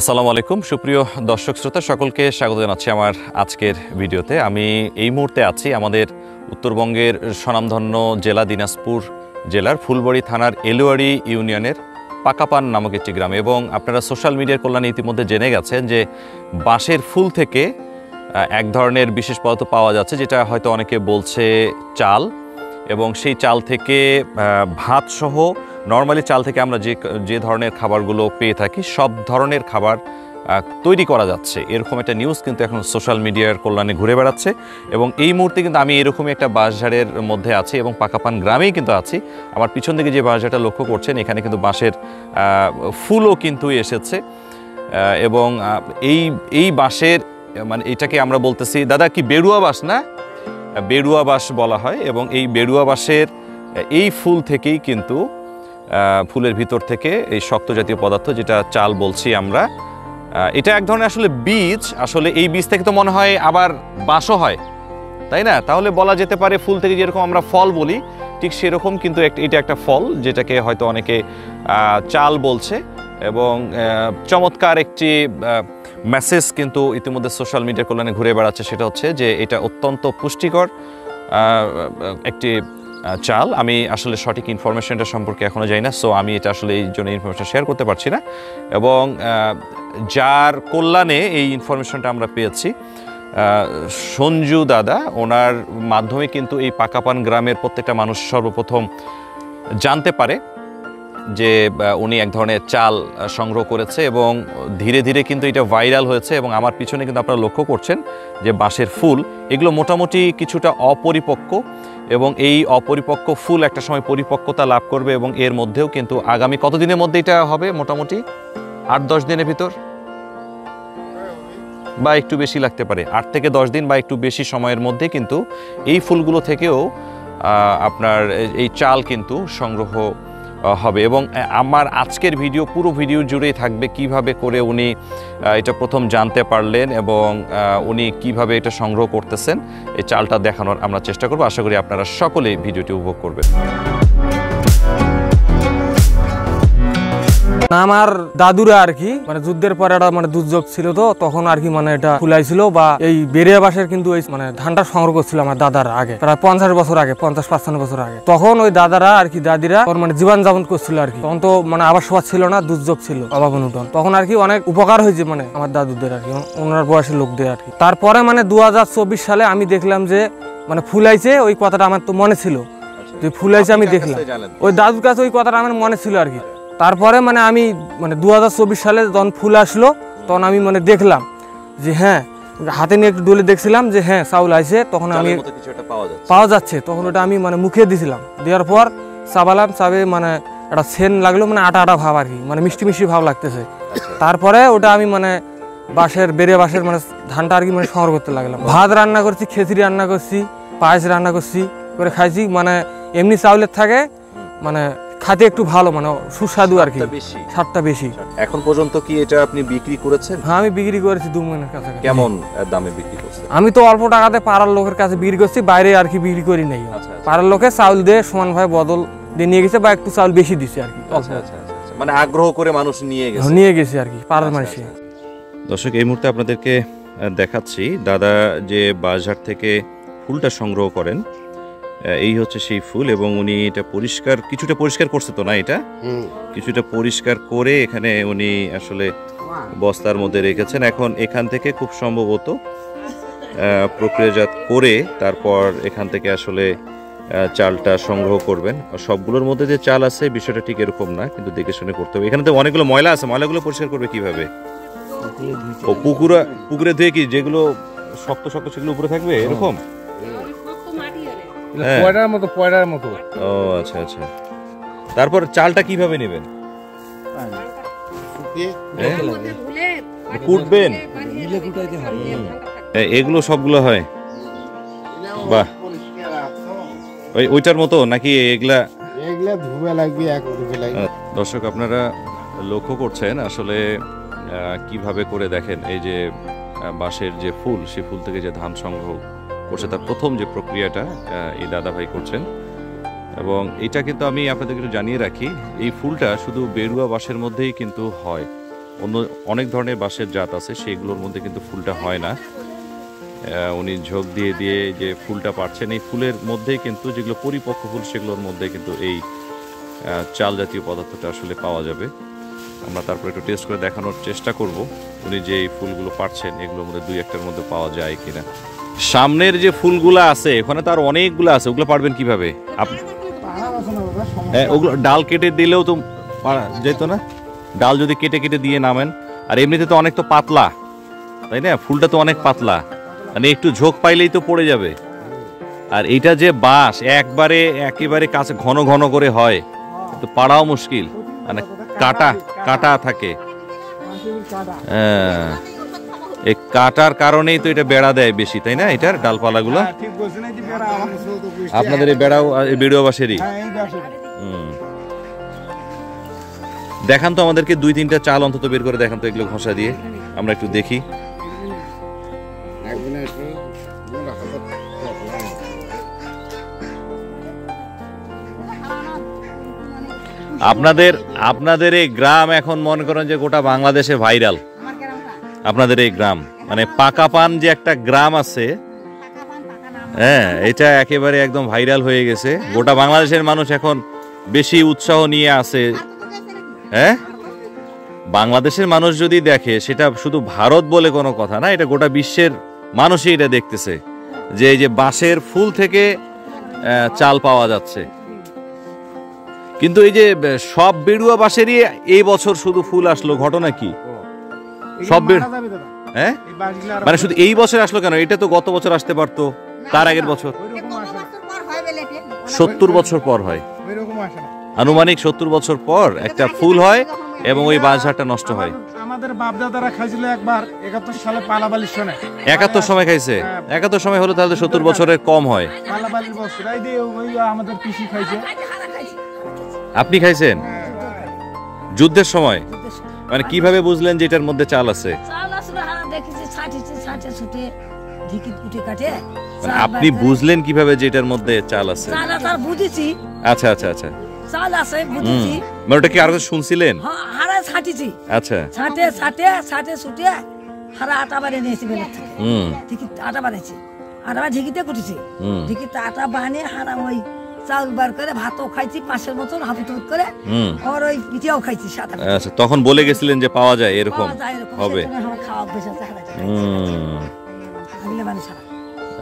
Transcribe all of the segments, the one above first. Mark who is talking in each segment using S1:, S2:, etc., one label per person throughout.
S1: আসসালামু আলাইকুম সুপ্রিয় দর্শক শ্রোতা সকলকে স্বাগত জানাচ্ছি আমার আজকের ভিডিওতে। আমি এই মুহূর্তে আছি আমাদের উত্তরবঙ্গের স্বনামধন্য জেলা দিনাজপুর জেলার ফুলবাড়ী থানার এলুয়াড়ি ইউনিয়নের পাকাপান নামক একটি গ্রামে, এবং আপনারা সোশ্যাল মিডিয়ার কল্যাণে ইতিমধ্যে জেনে গেছেন যে বাঁশের ফুল থেকে এক ধরনের বিশেষ পদার্থ পাওয়া যাচ্ছে, যেটা হয়তো অনেকে বলছে চাল, এবং সেই চাল থেকে ভাত সহ নর্মালি চাল থেকে আমরা যে ধরনের খাবারগুলো পেয়ে থাকি সব ধরনের খাবার তৈরি করা যাচ্ছে, এরকম একটা নিউজ কিন্তু এখন সোশ্যাল মিডিয়ার কল্যাণে ঘুরে বেড়াচ্ছে। এবং এই মুহূর্তে কিন্তু আমি এরকমই একটা বাঁশঝাড়ের মধ্যে আছি এবং পাকাপান গ্রামেই কিন্তু আছি। আমার পিছন দিকে যে বাঁশঝাড়টা লক্ষ্য করছেন, এখানে কিন্তু বাঁশের ফুলও কিন্তু এসেছে, এবং এই বাঁশের মানে এটাকে আমরা বলতেছি দাদা কি বেড়ুয়া বাঁশ না, বেড়ুয়া বাঁশ বলা হয়। এবং এই বেড়ুয়া বাঁশের এই ফুল থেকেই কিন্তু ফুলের ভিতর থেকে এই শক্ত জাতীয় পদার্থ যেটা চাল বলছি আমরা, এটা এক ধরনের আসলে বীজ। আসলে এই বীজ থেকে তো মনে হয় আবার বাঁশও হয়, তাই না? তাহলে বলা যেতে পারে ফুল থেকে যেরকম আমরা ফল বলি ঠিক সেরকম কিন্তু এটা একটা ফল, যেটাকে হয়তো অনেকে চাল বলছে। এবং চমৎকার একটি মেসেজ কিন্তু ইতিমধ্যে সোশ্যাল মিডিয়ার কল্যাণে ঘুরে বেড়াচ্ছে, সেটা হচ্ছে যে এটা অত্যন্ত পুষ্টিকর একটি চাল। আমি আসলে সঠিক ইনফরমেশনটা সম্পর্কে এখনও জানি না, সো আমি এটা আসলে এই জন্য ইনফরমেশন শেয়ার করতে পারছি না। এবং যার কল্যাণে এই ইনফরমেশনটা আমরা পেয়েছি সঞ্জু দাদা, ওনার মাধ্যমে কিন্তু এই পাকাপান গ্রামের প্রত্যেকটা মানুষ সর্বপ্রথম জানতে পারে যে উনি এক ধরনের চাল সংগ্রহ করেছে, এবং ধীরে ধীরে কিন্তু এটা ভাইরাল হয়েছে। এবং আমার পিছনে কিন্তু আপনারা লক্ষ্য করছেন যে বাঁশের ফুল, এগুলো মোটামুটি কিছুটা অপরিপক্ক, এবং এই অপরিপক্ক ফুল একটা সময় পরিপক্কতা লাভ করবে, এবং এর মধ্যেও কিন্তু আগামী কতদিনের মধ্যে এটা হবে, মোটামুটি 8-10 দিনের ভিতর বা একটু বেশি লাগতে পারে, 8 থেকে 10 দিন বা একটু বেশি সময়ের মধ্যে কিন্তু এই ফুলগুলো থেকেও আপনার এই চাল কিন্তু সংগ্রহ হবে। এবং আমার আজকের ভিডিও পুরো ভিডিও জুড়েই থাকবে কিভাবে করে উনি এটা প্রথম জানতে পারলেন এবং উনি কিভাবে এটা সংগ্রহ করতেছেন, এই চালটা দেখানোর আমরা চেষ্টা করব। আশা করি আপনারা সকলেই ভিডিওটি উপভোগ করবেন।
S2: আমার দাদুরা আর কি মানে যুদ্ধের পরে একটা মানে দুর্যোগ ছিল, তো তখন আর কি মানে এটা ফুলাইছিল বা এই বেরিয়া বাঁশের কিন্তু ওই মানে ধানটা সংগ্রহ করছিল আমার দাদারা আগে, প্রায় 50 বছর আগে, 50-55 বছর আগে। তখন ওই দাদারা আর কি দাদিরা মানে জীবন যাপন করছিল আর কি। তখন তো মানে আবাস সভা ছিল না, দুর্যোগ ছিল, অভাব অনটন। তখন আর কি অনেক উপকার হয়েছে মানে আমার দাদুদের আর কি, ওনার বয়সের লোকদের আর কি। তারপরে মানে 2024 সালে আমি দেখলাম যে মানে ফুলাইছে, ওই কথাটা আমার তো মনে ছিল যে ফুলাইছে, আমি দেখলাম ওই দাদুর কাছে ওই কথাটা আমার মনে ছিল আর কি। তারপরে মানে আমি মানে 2024 সালে যখন ফুল আসলো তখন আমি মানে দেখলাম যে হ্যাঁ, হাতে নিয়ে একটু ডলে দেখছিলাম যে হ্যাঁ চাউল আসে, তখন আমি পাওয়া যাচ্ছে, তখন ওটা আমি মানে মুখে দিছিলাম, দেওয়ার পর চাবালাম, চাবে মানে একটা সেন লাগলো, মানে আটা আটা ভাব আর কি, মানে মিষ্টি মিষ্টি ভাব লাগতেছে। তারপরে ওটা আমি মানে বেড়ে বাঁশের মানে ধানটা আর কি মানে সংগ্রহ করতে লাগলাম। ভাত রান্না করছি, খিচুড়ি রান্না করছি, পায়েস রান্না করছি, করে খাইছি। মানে এমনি চাউলের থাকে মানে খাতে একটু ভালো, মানে সুস্বাদু আর কি, স্বাদটা বেশি।
S1: এখন পর্যন্ত কি এটা আপনি বিক্রি করেছেন?
S2: হ্যাঁ, আমি বিক্রি করেছি 2 মনের কাছে।
S1: কেমন দামে বিক্রি করছেন?
S2: আমি তো অল্প টাকাতে পাড়ার লোকের কাছে বিক্রি করছি, বাইরে আর কি বিক্রি করি নাই। পাড়ার লোকে চাউল দিয়ে সমানভাবে বদল দিয়ে নিয়ে গেছে, বা একটু চাউল বেশি দিছে আর কি।
S1: মানে আগ্রহ করে মানুষ নিয়ে গেছে আর কি, পাড়ার মানুষে। দর্শক, এই মুহূর্তে আপনাদেরকে দেখাচ্ছি দাদা যে বাঁশঝাড় থেকে ফুলটা সংগ্রহ করেন, এই হচ্ছে সেই ফুল। এবং উনি এটা কিছুটা পরিষ্কার করছে তো না, এটা কিছুটা পরিষ্কার করে এখানে উনি আসলে বস্তার মধ্যে রেখেছেন। এখন এখান থেকে খুব সম্ভবত প্রক্রিয়াজাত করে তারপর এখান থেকে আসলে চালটা সংগ্রহ করবেন। সবগুলোর মধ্যে যে চাল আছে বিষয়টা ঠিক এরকম না, কিন্তু দেখে শুনে করতে হবে। এখানে তো অনেকগুলো ময়লা আছে, ময়লাগুলো পরিষ্কার করবে কিভাবে? ও পুকুরে ধুয়ে কি যেগুলো শক্ত শক্ত সেগুলো উপরে থাকবে এরকম?
S2: পয়রার মতো।
S1: ও আচ্ছা আচ্ছা। তারপর চালটা কিভাবে নেবেন? কুটবেন? এগুলো সবগুলো হয়? বাহ, ওইটার মতো নাকি এগুলা ধুবে লাগবে? দর্শক, আপনারা লক্ষ্য করছেন আসলে কিভাবে করে দেখেন এই যে বাঁশের যে ফুল, সেই ফুল থেকে যে ধান সংগ্রহ করছে তার প্রথম যে প্রক্রিয়াটা এই দাদা ভাই করছেন। এবং এটা কিন্তু আমি আপনাদেরকে একটু জানিয়ে রাখি, এই ফুলটা শুধু বেড়ুয়া বাঁশের মধ্যেই কিন্তু হয়। অন্য অনেক ধরনের বাঁশের জাত আছে, সেগুলোর মধ্যে কিন্তু ফুলটা হয় না। উনি ঝোঁক দিয়ে দিয়ে যে ফুলটা পাচ্ছেন, এই ফুলের মধ্যেই কিন্তু যেগুলো পরিপক্ক ফুল সেগুলোর মধ্যে কিন্তু এই চাল জাতীয় পদার্থটা আসলে পাওয়া যাবে। আমরা তারপর একটু টেস্ট করে দেখানোর চেষ্টা করব উনি যে এই ফুলগুলো পাচ্ছেন এগুলোর মধ্যে দুই একটার মধ্যে পাওয়া যায় কিনা। সামনের যে ফুলগুলো আছে ওখানে তো আর অনেকগুলো আছে, ওগুলো পারবেন কিভাবে? হ্যাঁ, ওগুলো ডাল কেটে দিলেও তো যেত না? ডাল যদি কেটে কেটে দিয়ে নামেন। আর এমনিতে তো অনেক তো পাতলা, তাই না? ফুলটা তো অনেক পাতলা, মানে একটু ঝোঁক পাইলেই তো পড়ে যাবে। আর এটা যে বাঁশ একেবারে কাছে ঘন ঘন করে হয়, তো পাড়াও মুশকিল, মানে কাটা কাটা থাকে। হ্যাঁ, এই কাটার কারণেই তো এটা বেড়া দেয় বেশি, তাই না? এটার ডালপালাগুলো আপনাদের এই বেড়াও বেড়ুয়া বাঁশেরই। দেখান তো আমাদেরকে 2-3টা চাল অন্তত বের করে দেখান তো, এগুলো ঘষা দিয়ে আমরা একটু দেখি। আপনাদের এই গ্রাম এখন মনে করেন যে গোটা বাংলাদেশে ভাইরাল। আপনাদের এই গ্রাম মানে পাকা পান যে একটা গ্রাম আছে, হ্যাঁ, এটা একেবারে একদম ভাইরাল হয়ে গেছে। গোটা বাংলাদেশের মানুষ এখন বেশি উৎসাহ নিয়ে আছে। হ্যাঁ, বাংলাদেশের মানুষ যদি দেখে, সেটা শুধু ভারত বলে কোনো কথা না, এটা গোটা বিশ্বের মানুষই এটা দেখতেছে যে এই যে বাঁশের ফুল থেকে চাল পাওয়া যাচ্ছে। কিন্তু এই যে সব বেড়ুয়া বাঁশেরই এই বছর শুধু ফুল আসলো, ঘটনা কি? সব হ্যাঁ, মানে শুধু এই বছর আসলো কেন? এটা তো গত বছর আসতে পারতো, তার আগের বছর। 70 বছর পর হয়, আনুমানিক 70 বছর পর একটা ফুল হয় এবং ওই বাঁশঝাড়টা নষ্ট হয়।
S3: আমাদের বাপ দাদারা খাইছিল একবার 71 সালে পালাবালির সময়।
S1: 71 সময় খাইছে? 71 সময় হলো তাহলে 70 বছরের কম হয়।
S3: পালাবালির বছর এই যে ওই আমাদের পিসি খাইছে।
S1: আপনি খাইছেন যুদ্ধের সময়? মানে কিভাবে বুঝলেন যে এটার মধ্যে চাল আছে? মানে আপনি বুঝলেন কিভাবে যে এটার মধ্যে চাল আছে? আচ্ছা আচ্ছা আচ্ছা,
S4: চাল আছে বুঝেছি।
S1: মানে ওটা কি আর শুনছিলেন?
S4: হারা ছাটিছি।
S1: আচ্ছা,
S4: ছাটে ছুটে হারা আটা বানিয়ে নিয়েছি বেলের থেকে। ঢিকি আটা বানিয়েছি, আটা ঢিকিতে কুটেছি, ঢিকিতে আটা বানিয়ে হারা ওই চাউল বার করে ভাতও খাইছি 5-এর মতন হাফুট করে, আর ওই পিঠাও খাইছি সাথে।
S1: আচ্ছা, তখন বলে গেছিলেন যে পাওয়া যায় এরকম হবে।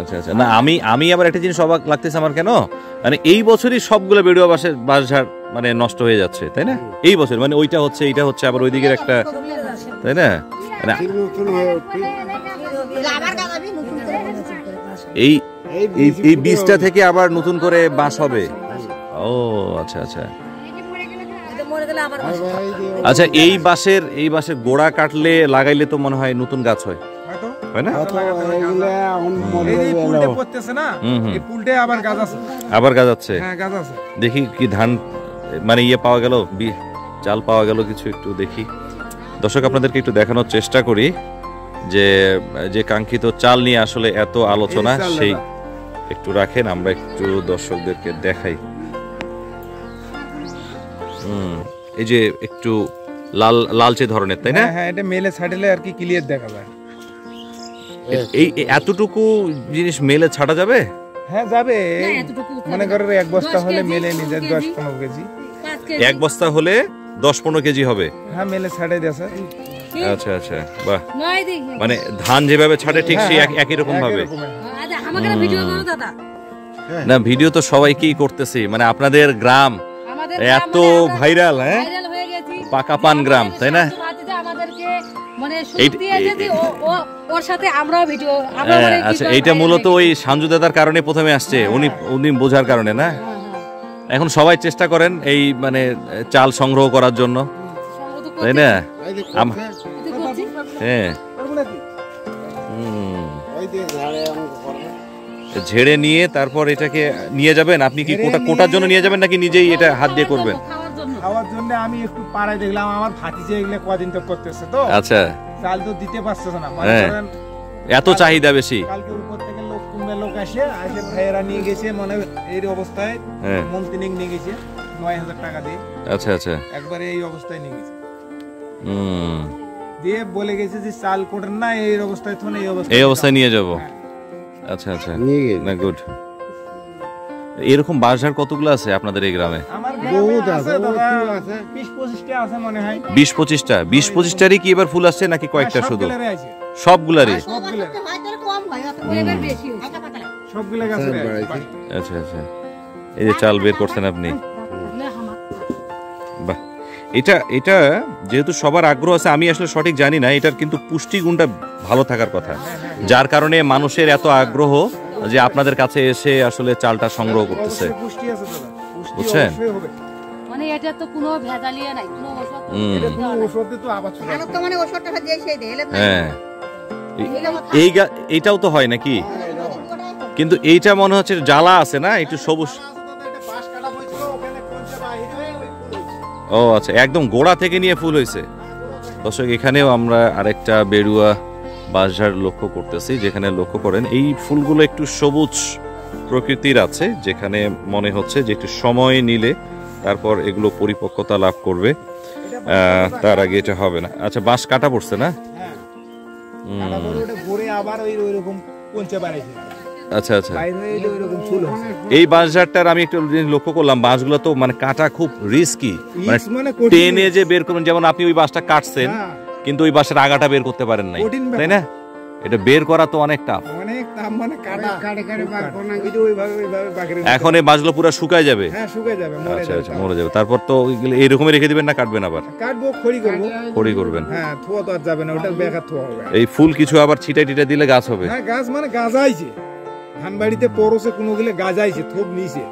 S1: আচ্ছা আচ্ছা, না আমি আবার একটা জিনিস অবাক লাগতেছে আমার, কেন মানে এই বছরই সবগুলো বেড়ুয়া বাঁশঝাড় মানে নষ্ট হয়ে যাচ্ছে, তাই না? এই বছর মানে ওইটা হচ্ছে, এইটা হচ্ছে, আবার ওই দিকের একটা, তাই না? মানে এই বীজটা থেকে আবার নতুন করে বাঁশ হবে। ও আচ্ছা আচ্ছা আচ্ছা, এই বাঁশের গোড়া কাটলে লাগাইলে তো মনে হয় নতুন গাছ হয়, তাই না? আবার গাছ আছে। দেখি কি ধান মানে ইয়ে পাওয়া গেল, চাল পাওয়া গেল কিছু, একটু দেখি। দর্শক, আপনাদেরকে একটু দেখানোর চেষ্টা করি যে কাঙ্ক্ষিত চাল নিয়ে আসলে এত আলোচনা, সেই একটু রাখেন, আমরা একটু দর্শকদেরকে দেখাই। এই যে একটু লালচে ধরনের, তাই না?
S3: হ্যাঁ, এটা মেলে ছাড়লে আর কি ক্লিয়ার দেখা যায়।
S1: এই এতটুকু জিনিস মেলে ছাড়া যাবে?
S3: হ্যাঁ যাবে, মনে করেন 1 বস্তা হলে মেলে নিয়ে যায় 10-15 কেজি।
S1: 1 বস্তা হলে 10-15 কেজি হবে?
S3: হ্যাঁ, মেলে ছাড়াই দেয় স্যার।
S1: আচ্ছা আচ্ছা, বাহ, মানে ধান যেভাবে ছাড়ে ঠিক সেই একই রকম ভাবে। না, ভিডিও তো সবাইকেই করতেছি, মানে আপনাদের গ্রাম এত ভাইরাল, হ্যাঁ, পাকা পান গ্রাম, তাই না? আচ্ছা, এইটা মূলত ওই সাঞ্জু দাদার কারণে প্রথমে আসছে, উনি বোঝার কারণে না? এখন সবাই চেষ্টা করেন এই মানে চাল সংগ্রহ করার জন্য, তাই না? হ্যাঁ, ঝেড়ে নিয়ে তারপর এটাকে নিয়ে যাবেন। আপনি কি কোটার জন্য নিয়ে যাবেন নাকি নিজেই এটা হাত দিয়ে করবেন?
S3: খাওয়ার জন্য আমি একটু পাড়ায় দেখলাম, আমার ভাতিজা এগুলো কদিন তো করতেছে, তো
S1: আচ্ছা,
S3: চাল তো দিতে পারতেছে না,
S1: এত চাহিদা বেশি।
S3: কালকে উপর থেকে লোক আসে ভাইয়েরা নিয়ে গেছে, মানে এই অবস্থায় মন্ত্রী নিয়ে গেছে 9000 টাকা দিয়ে।
S1: আচ্ছা আচ্ছা,
S3: একবারে এই অবস্থায় নিয়ে গেছে। দিয়ে বলে গেছে যে চাল কোটেন না, এই অবস্থায় তো
S1: এই অবস্থায় নিয়ে যাব। আচ্ছা আচ্ছা, না গুড। এরকম বাঁশঝাড় কতগুলো আছে আপনাদের এই গ্রামে?
S3: আমার বহুত আছে দাদা, 20-25টা আছে মনে হয়।
S1: 20-25টা? 20-25টারই কি এবার ফুল আসছে নাকি কয়েকটা শুধু?
S3: সবগুলারই আছে,
S1: সবগুলারই?
S3: সবগুলা গাছে আছে।
S1: আচ্ছা আচ্ছা, এই যে চাল বের করছেন আপনি, বাহ। এটা যেহেতু সবার আগ্রহ আছে, আমি আসলে সঠিক জানি না, এটার কিন্তু পুষ্টিগুণটা ভালো থাকার কথা, যার কারণে মানুষের এত আগ্রহ যে আপনাদের কাছে এসে আসলে চালটা সংগ্রহ করতেছে,
S3: পুষ্টি আছে দাদা, পুষ্টি
S1: বুঝছেন?
S3: অবশ্যই হবে।
S5: মানে এটা তো কোনো ভেজালিয়া নাই, কোনো ওষুধ
S3: এটা কোনো ওষুধে তো আবাদ হয় না।
S5: তো মানে ওষুধটা দিয়ে সেই দেলে
S1: হ্যাঁ, এইটাও তো হয় নাকি? কিন্তু এইটা মনে হচ্ছে জ্বালা আছে না, একটু সবুজ।
S3: এটা বাঁশ কাটা হয়েছিল, ওখানে কোনটা বাইরে হয়ে ওই ফুল হয়েছে।
S1: ও আচ্ছা, একদম গোড়া থেকে নিয়ে ফুল হয়েছে। দর্শক, এখানেও আমরা আরেকটা বেড়ুয়া বাঁশঝাড় লক্ষ্য করতেছি, যেখানে লক্ষ্য করেন এই ফুলগুলো একটু সবুজ প্রকৃতির আছে, যেখানে মনে হচ্ছে যে একটু সময় নিলে তারপর এগুলো পরিপক্কতা লাভ করবে, তার আগে এটা হবে না। আচ্ছা, বাঁশ কাটা পড়ছে না?
S3: হ্যাঁ, কাটা পরে ওটা ভরে আবার ওইরকম কোনটা বাড়াইছে,
S1: আচ্ছা আচ্ছা,
S3: বাইরে হয়ে এলে ওইরকম ফুল হয়েছে।
S1: এই বাঁশঝাড়টার আমি একটু জিনিস লক্ষ্য করলাম, বাঁশগুলো তো মানে কাটা খুব রিস্কি,
S3: মানে কঠিন।
S1: টেনে যে বের করুন, যেমন আপনি ওই বাঁশটা কাটছেন
S3: হ্যাঁ,
S1: কিন্তু ওই বাঁশের আগাটা বের করতে পারেন নাই,
S3: কঠিন ব্যাপার।
S1: তাই না? এটা বের করা তো অনেক টাফ।
S3: অনেক দাম, মানে কাটা ওইটা ওইভাবে বাকরে
S1: এখন এই বাঁশগুলো পুরো শুকায় যাবে?
S3: হ্যাঁ, শুকিয়ে যাবে, মরে
S1: আচ্ছা
S3: যাবে।
S1: আচ্ছা, মরে যাবে। তারপর তো ওইগুলো এইরকমই রেখে দিবেন না কাটবেন আবার?
S3: কাটবো, খড়ি করবো।
S1: খড়ি করবেন?
S3: হ্যাঁ, থোয়া তো আর যাবে না, ওটা বেকার থোয়া হবে।
S1: এই ফুল কিছু আবার ছিটাই টিটাই দিলে গাছ হবে?
S3: হ্যাঁ, গাছ মানে গাছ আইছে, ধান বাড়িতে পরশে কোনোগুলো গাছ আইছে, থোপ নিছে।